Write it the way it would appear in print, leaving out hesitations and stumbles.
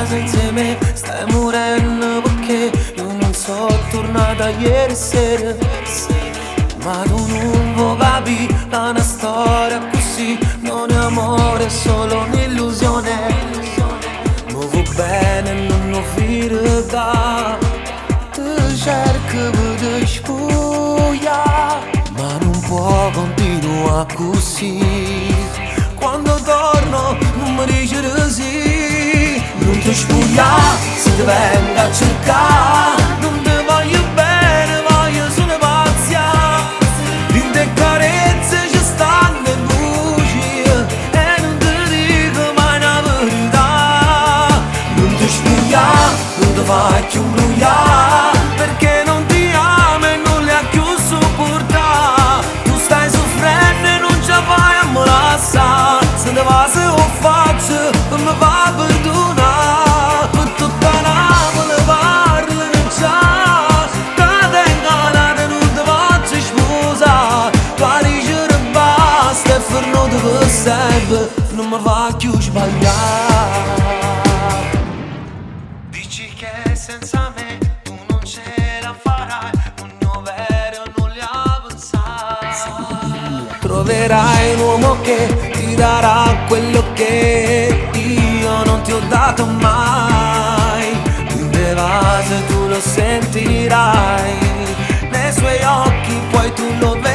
casa insieme stai morendo perché io non so tornare da ieri sera. Ma tu non vuoi capire, la una storia così non è amore, è solo un'illusione. Muovo bene, non ho verità. Ti cerco per spuia, ma non può continuare così. Quando torno non mi dici di sì. Non ti spuglia se ti venga a cercare. Non ti voglio bene, voglio solo pazia. In te carezze ci stanno le bugie e non ti dico mai una verità. Non ti spuglia, non ti fai più imbrogliare, perché non ti amo e non le ha più sopportare. Tu stai soffrendo e non ce la fai a molassa. Se ne va se lo faccio non mi va a perdonare. Per tutta Napoli parlano già che ti ingannate e non ti faccio sposare. Tu dici che basta e fermo dove serve, non mi fa più sbagliare. Dici che senza me tu non ce la farai, non vero non li ha pensato. Troverai un uomo che ti darà quello che io non ti ho dato mai. In te vase tu lo sentirai, nei suoi occhi poi tu lo vedrai.